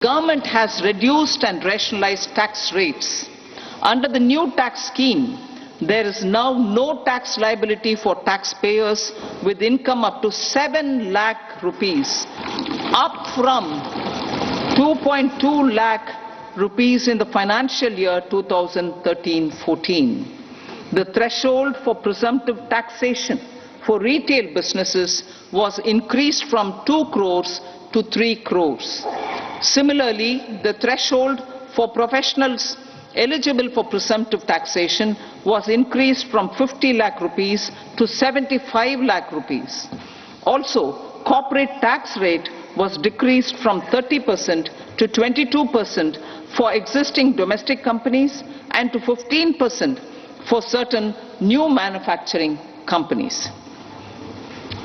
Government has reduced and rationalized tax rates. Under the new tax scheme, there is now no tax liability for taxpayers with income up to 7 lakh rupees, up from 2.2 lakh rupees in the financial year 2013-14. The threshold for presumptive taxation for retail businesses was increased from 2 crores to 3 crores. Similarly, the threshold for professionals eligible for presumptive taxation was increased from 50 lakh rupees to 75 lakh rupees. Also, corporate tax rate was decreased from 30% to 22% for existing domestic companies and to 15% for certain new manufacturing companies.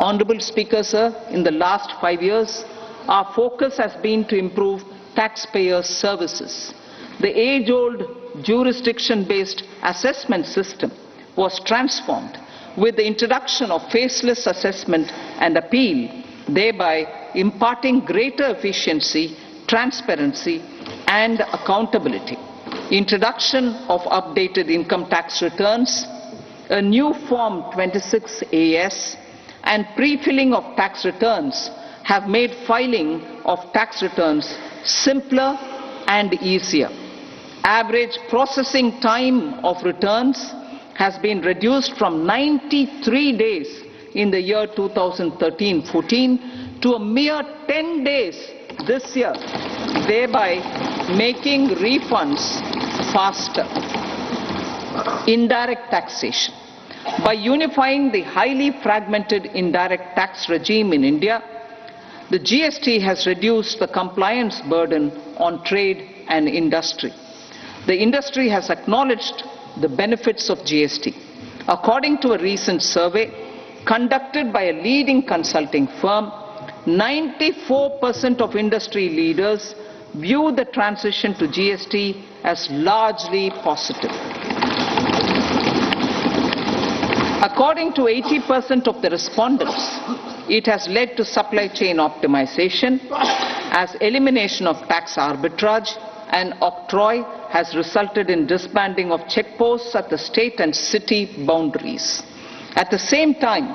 Honorable Speaker, sir, in the last 5 years, our focus has been to improve taxpayer services. The age-old jurisdiction-based assessment system was transformed with the introduction of faceless assessment and appeal, thereby imparting greater efficiency, transparency, and accountability. Introduction of updated income tax returns, a new Form 26AS, and pre-filling of tax returns have made filing of tax returns simpler and easier. Average processing time of returns has been reduced from 93 days in the year 2013-14 to a mere 10 days this year, thereby making refunds faster. Indirect taxation. By unifying the highly fragmented indirect tax regime in India, the GST has reduced the compliance burden on trade and industry. The industry has acknowledged the benefits of GST. According to a recent survey conducted by a leading consulting firm, 94% of industry leaders view the transition to GST as largely positive. According to 80% of the respondents, it has led to supply chain optimization, as elimination of tax arbitrage and octroi has resulted in disbanding of checkposts at the state and city boundaries. At the same time,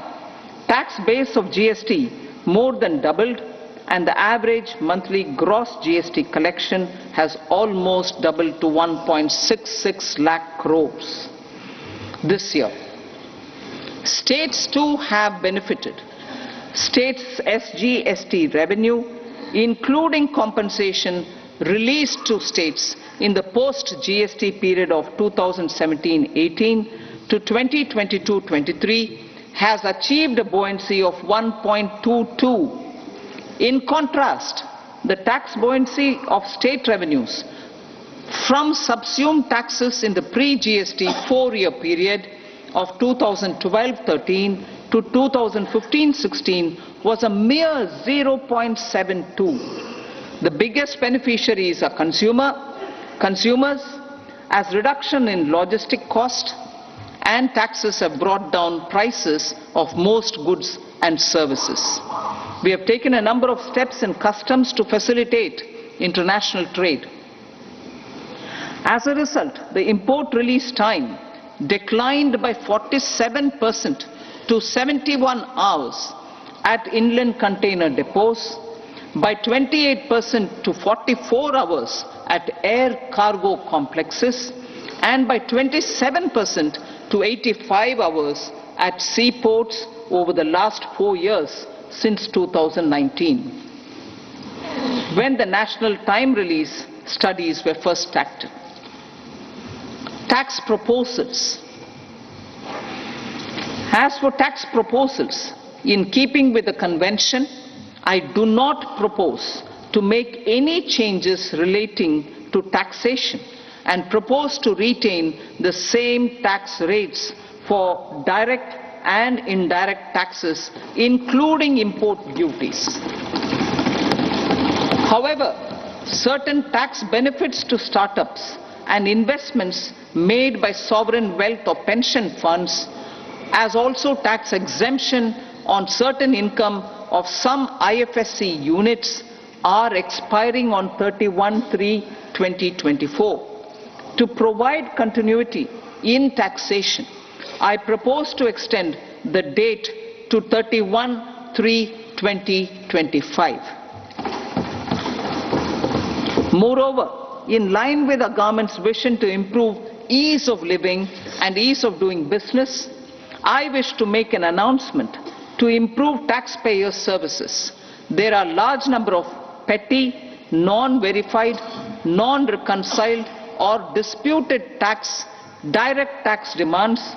tax base of GST more than doubled, and the average monthly gross GST collection has almost doubled to 1.66 lakh crores this year. States too have benefited. States' SGST revenue, including compensation released to states in the post-GST period of 2017-18 to 2022-23, has achieved a buoyancy of 1.22. In contrast, the tax buoyancy of state revenues from subsumed taxes in the pre-GST 4-year period of 2012-13 to 2015-16 was a mere 0.72. The biggest beneficiaries are consumers, as reduction in logistic cost and taxes have brought down prices of most goods and services. We have taken a number of steps in customs to facilitate international trade. As a result, the import release time declined by 47% to 71 hours at inland container depots, by 28% to 44 hours at air cargo complexes, and by 27% to 85 hours at seaports over the last 4 years since 2019, when the national time release studies were first started. Tax proposals. As for tax proposals, in keeping with the convention, I do not propose to make any changes relating to taxation and propose to retain the same tax rates for direct and indirect taxes, including import duties. However, certain tax benefits to startups and investments made by sovereign wealth or pension funds, as also tax exemption on certain income of some IFSC units are expiring on 31/3/2024. To provide continuity in taxation, I propose to extend the date to 31/3/2025. Moreover, in line with the government's vision to improve ease of living and ease of doing business, I wish to make an announcement to improve taxpayer services. There are a large number of petty, non-verified, non-reconciled or disputed direct tax demands,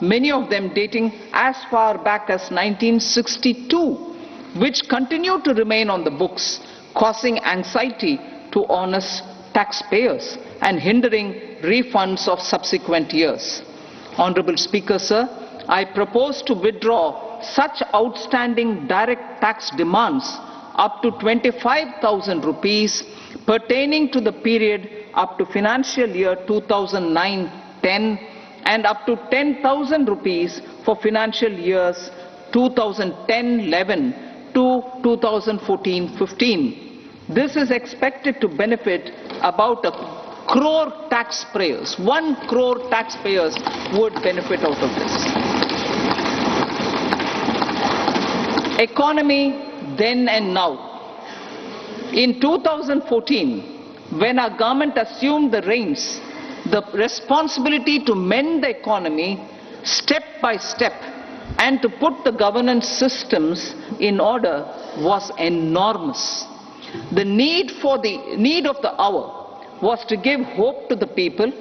many of them dating as far back as 1962, which continue to remain on the books, causing anxiety to honest taxpayers and hindering refunds of subsequent years. Honorable Speaker, sir, I propose to withdraw such outstanding direct tax demands up to 25,000 rupees pertaining to the period up to financial year 2009-10 and up to 10,000 rupees for financial years 2010-11 to 2014-15. This is expected to benefit about 1 crore taxpayers. 1 crore taxpayers would benefit out of this. Economy then and now. In 2014, when our government assumed the reins, the responsibility to mend the economy step by step and to put the governance systems in order was enormous. The need of the hour was to give hope to the people,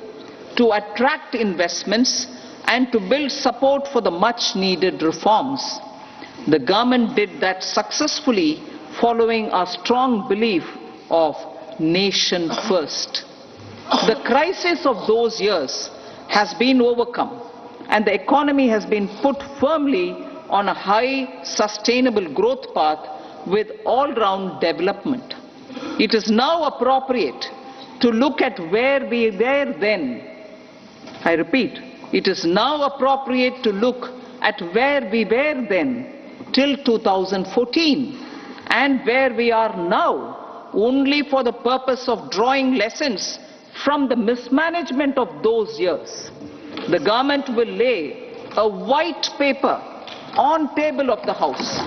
to attract investments, and to build support for the much-needed reforms. The government did that successfully, following a strong belief of nation first. The crisis of those years has been overcome, and the economy has been put firmly on a high, sustainable growth path with all-round development. It is now appropriate to look at where we were then. I repeat, it is now appropriate to look at where we were then till 2014 and where we are now, only for the purpose of drawing lessons from the mismanagement of those years. The government will lay a white paper on table of the House